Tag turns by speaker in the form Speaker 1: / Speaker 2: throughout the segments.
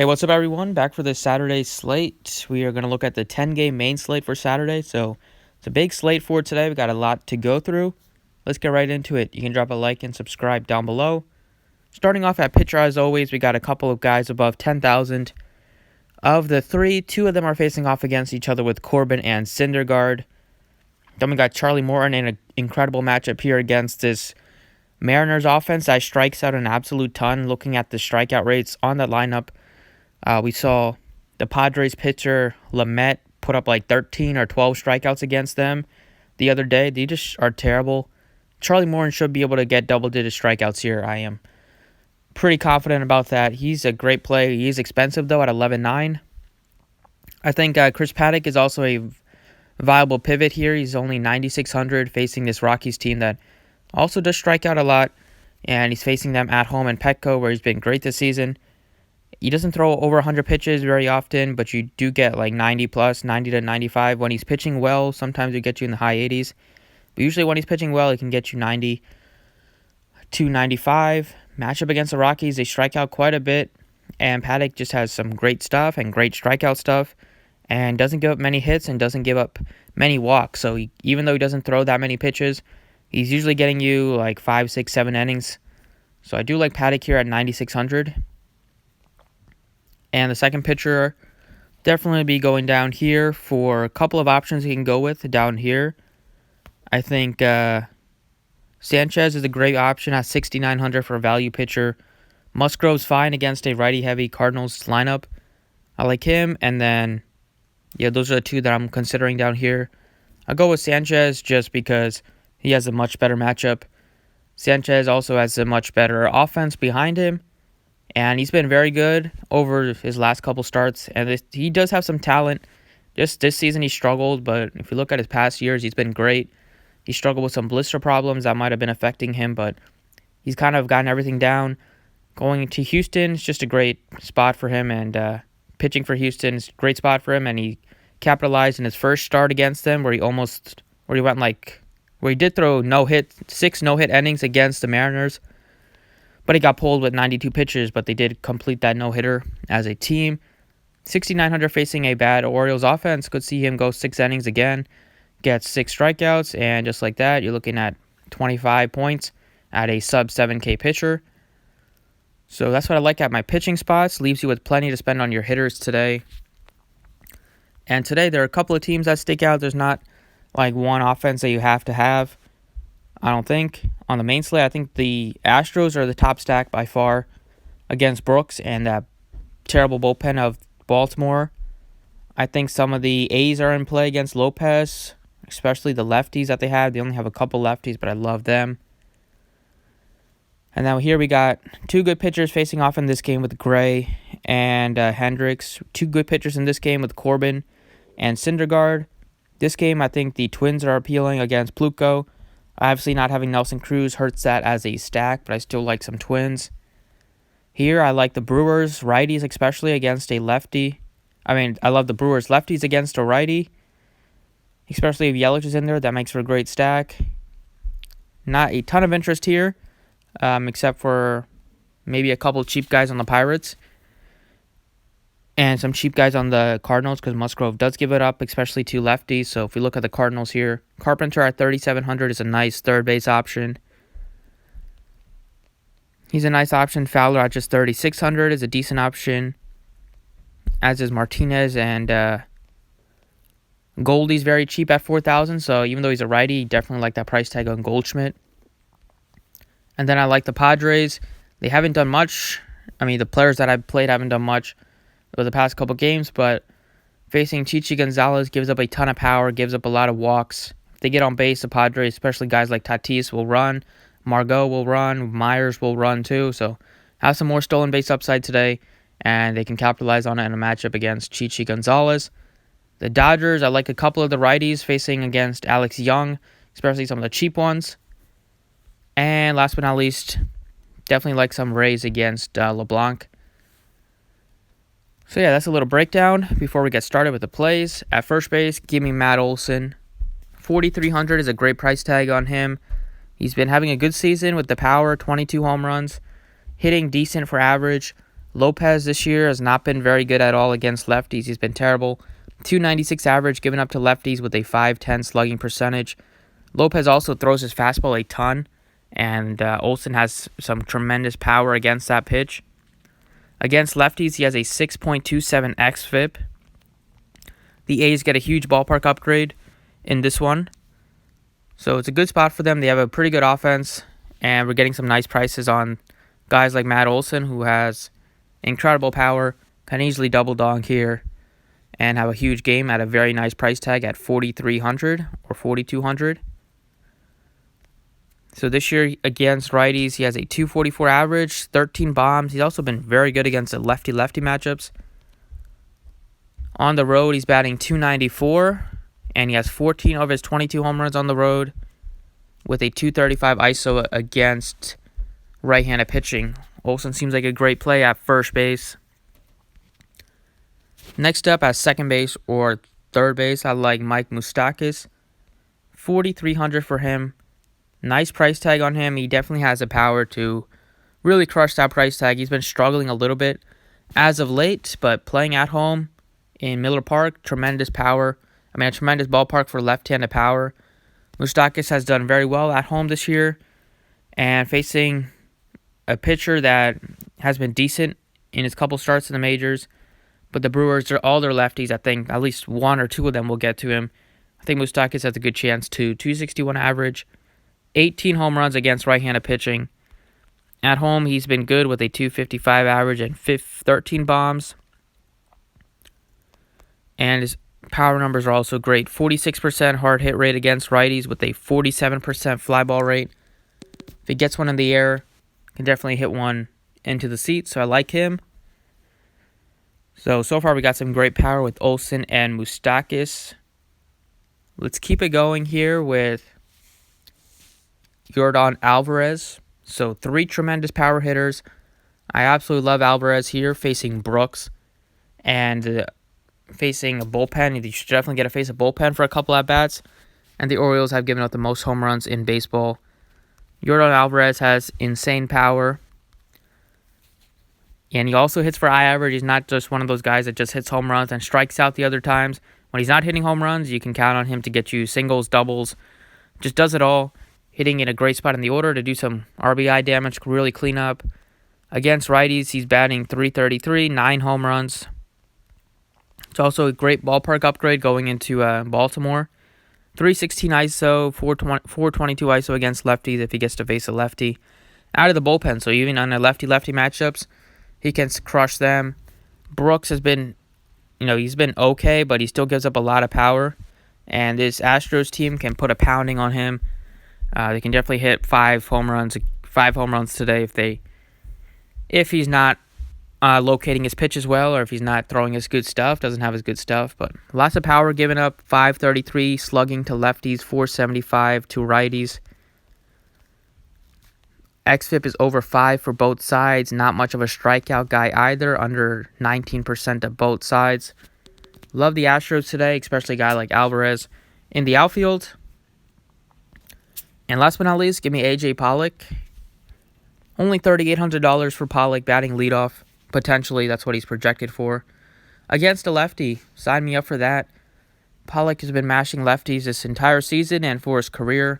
Speaker 1: Hey, what's up, everyone? Back for this Saturday slate. We are going to look at the 10-game main slate for Saturday. So it's a big slate for today. We got a lot to go through. Let's get right into it. You can drop a like and subscribe down below. Starting off at pitcher, as always, we got a couple of guys above 10,000. Of the three, two of them are facing off against each other with Corbin and Syndergaard. Then we got Charlie Morton in an incredible matchup here against this Mariners offense that strikes out an absolute ton. Looking at the strikeout rates on that lineup, we saw the Padres pitcher Lamet put up like 13 or 12 strikeouts against them the other day. They just are terrible. Charlie Morton should be able to get double-digit strikeouts here. I am pretty confident about that. He's a great play. He's expensive, though, at 11.9. I think Chris Paddock is also a viable pivot here. He's only 9,600 facing this Rockies team that also does strike out a lot, and he's facing them at home in Petco, where he's been great this season. He doesn't throw over 100 pitches very often, but you do get like 90 plus, 90 to 95. When he's pitching well, sometimes he get you in the high 80s. But usually when he's pitching well, he can get you 90 to 95. Matchup against the Rockies, they strike out quite a bit, and Paddock just has some great stuff and great strikeout stuff, and doesn't give up many hits and doesn't give up many walks. So even though he doesn't throw that many pitches, he's usually getting you like 5, 6, 7 innings. So I do like Paddock here at 9,600. And the second pitcher, definitely be going down here for a couple of options you can go with down here. I think Sanchez is a great option at 6,900 for a value pitcher. Musgrove's fine against a righty-heavy Cardinals lineup. I like him. And then, those are the two that I'm considering down here. I'll go with Sanchez just because he has a much better matchup. Sanchez also has a much better offense behind him. And he's been very good over his last couple starts. And he does have some talent. Just this season he struggled, but if you look at his past years, he's been great. He struggled with some blister problems that might have been affecting him, but he's kind of gotten everything down. Going to Houston is just a great spot for him, and pitching for Houston is a great spot for him. And he capitalized in his first start against them, where he did throw six no-hit innings against the Mariners. But he got pulled with 92 pitches, but they did complete that no-hitter as a team. 6,900 facing a bad Orioles offense. Could see him go 6 innings again, get 6 strikeouts, and just like that, you're looking at 25 points at a sub-7K pitcher. So that's what I like at my pitching spots. Leaves you with plenty to spend on your hitters today. And today, there are a couple of teams that stick out. There's not like one offense that you have to have, I don't think. On the main slate, I think the Astros are the top stack by far against Brooks and that terrible bullpen of Baltimore. I think some of the A's are in play against Lopez, especially the lefties that they have. They only have a couple lefties, but I love them. And now here we got two good pitchers facing off in this game with Gray and Hendricks. Two good pitchers in this game with Corbin and Syndergaard. This game, I think the Twins are appealing against Pluco. Obviously, not having Nelson Cruz hurts that as a stack, but I still like some Twins. Here, I like the Brewers, righties especially against a lefty. I love the Brewers lefties against a righty, especially if Yelich is in there. That makes for a great stack. Not a ton of interest here, except for maybe a couple cheap guys on the Pirates and some cheap guys on the Cardinals, because Musgrove does give it up, especially to lefties. So if we look at the Cardinals here, Carpenter at 3,700 is a nice third base option. He's a nice option. Fowler at just 3,600 is a decent option, as is Martinez, and Goldie's very cheap at 4,000. So even though he's a righty, definitely like that price tag on Goldschmidt. And then I like the Padres. They haven't done much. The players that I've played haven't done much over the past couple games, but facing Chichi Gonzalez gives up a ton of power, gives up a lot of walks. If they get on base, the Padres, especially guys like Tatis, will run. Margot will run. Myers will run too. So have some more stolen base upside today, and they can capitalize on it in a matchup against Chichi Gonzalez. The Dodgers, I like a couple of the righties facing against Alex Young, especially some of the cheap ones. And last but not least, definitely like some Rays against LeBlanc. So that's a little breakdown before we get started with the plays. At first base, give me Matt Olson. 4,300 is a great price tag on him. He's been having a good season with the power, 22 home runs, hitting decent for average. Lopez this year has not been very good at all against lefties. He's been terrible. 296 average given up to lefties with a 510 slugging percentage. Lopez also throws his fastball a ton, and Olson has some tremendous power against that pitch. Against lefties, he has a 6.27 xFIP. The A's get a huge ballpark upgrade in this one. So it's a good spot for them. They have a pretty good offense, and we're getting some nice prices on guys like Matt Olson, who has incredible power, can easily double dog here, and have a huge game at a very nice price tag at $4,300 or $4,200. So this year against righties, he has a 244 average, 13 bombs. He's also been very good against the lefty-lefty matchups. On the road, he's batting 294, and he has 14 of his 22 home runs on the road with a 235 ISO against right-handed pitching. Olson seems like a great play at first base. Next up at second base or third base, I like Mike Moustakas. $4,300 for him. Nice price tag on him. He definitely has the power to really crush that price tag. He's been struggling a little bit as of late, but playing at home in Miller Park, tremendous power. A tremendous ballpark for left-handed power. Moustakas has done very well at home this year, and facing a pitcher that has been decent in his couple starts in the majors. But the Brewers are all their lefties. I think at least one or two of them will get to him. I think Moustakas has a good chance to 261 average. 18 home runs against right-handed pitching. At home, he's been good with a 255 average and 13 bombs. And his power numbers are also great. 46% hard hit rate against righties with a 47% fly ball rate. If he gets one in the air, can definitely hit one into the seat, so I like him. So far we got some great power with Olson and Moustakas. Let's keep it going here with Eurodollar Alvarez. So 3 tremendous power hitters. I absolutely love Alvarez here facing Brooks and facing a bullpen. You should definitely get to face a bullpen for a couple at bats. And the Orioles have given up the most home runs in baseball. Eurodollar Alvarez has insane power. And he also hits for high average. He's not just one of those guys that just hits home runs and strikes out the other times. When he's not hitting home runs, you can count on him to get you singles, doubles. Just does it all. Hitting in a great spot in the order to do some RBI damage, really clean up. Against righties, he's batting .333, 9 home runs. It's also a great ballpark upgrade going into Baltimore. 316 ISO, 422 ISO against lefties if he gets to face a lefty. Out of the bullpen, so even on the lefty-lefty matchups, he can crush them. Brooks has been, he's been okay, but he still gives up a lot of power. And this Astros team can put a pounding on him. They can definitely hit 5 home runs today if he's not locating his pitch as well, or if he's not throwing his good stuff, doesn't have his good stuff. But lots of power given up. 533 slugging to lefties, 475 to righties. xFIP is over 5 for both sides. Not much of a strikeout guy either, under 19% of both sides. Love the Astros today, especially a guy like Alvarez in the outfield. And last but not least, give me A.J. Pollock. Only $3,800 for Pollock, batting leadoff. Potentially, that's what he's projected for. Against a lefty, sign me up for that. Pollock has been mashing lefties this entire season and for his career.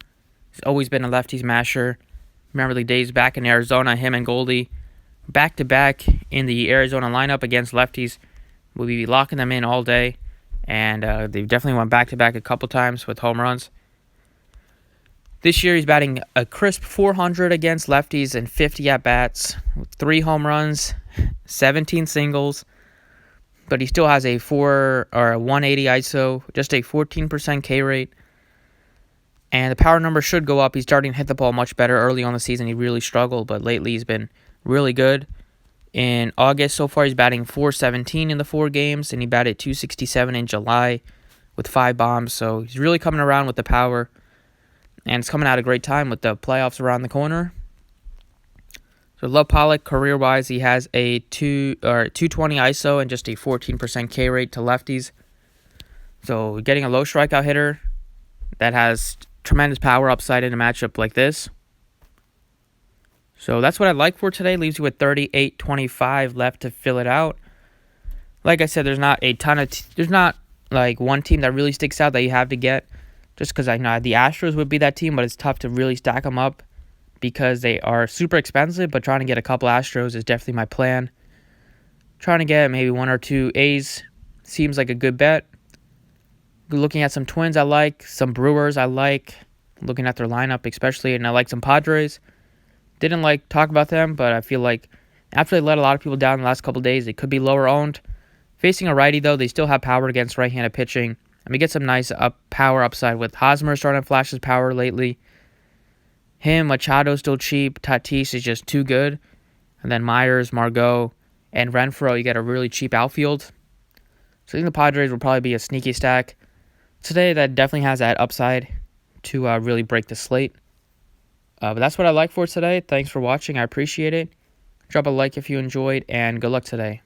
Speaker 1: He's always been a lefties masher. Remember the days back in Arizona, him and Goldie, back-to-back in the Arizona lineup against lefties. We'll be locking them in all day. And they definitely went back-to-back a couple times with home runs. This year, he's batting a crisp .400 against lefties and 50 at-bats, with 3 home runs, 17 singles, but he still has a 180 ISO, just a 14% K rate, and the power number should go up. He's starting to hit the ball much better. Early on in the season, he really struggled, but lately he's been really good. In August, so far, he's batting .417 in the 4 games, and he batted .267 in July with 5 bombs, so he's really coming around with the power. And it's coming at a great time with the playoffs around the corner. So love Pollock. Career-wise, he has a 220 ISO and just a 14% K rate to lefties. So getting a low strikeout hitter that has tremendous power upside in a matchup like this So that's what I like for today. Leaves you with 38-25 left to fill it out. Like I said, there's not a ton of there's not like one team that really sticks out that you have to get. Just because I know the Astros would be that team, but it's tough to really stack them up because they are super expensive. But trying to get a couple Astros is definitely my plan. Trying to get maybe 1 or 2 A's seems like a good bet. Looking at some Twins I like, some Brewers I like. Looking at their lineup especially, and I like some Padres. Didn't talk about them, but I feel like after they let a lot of people down in the last couple of days, they could be lower owned. Facing a righty, though, they still have power against right-handed pitching. And we get some nice power upside with Hosmer starting to flash his power lately. Machado's still cheap. Tatis is just too good. And then Myers, Margot, and Renfroe, you get a really cheap outfield. So I think the Padres will probably be a sneaky stack today that definitely has that upside to really break the slate. But that's what I like for today. Thanks for watching. I appreciate it. Drop a like if you enjoyed, and good luck today.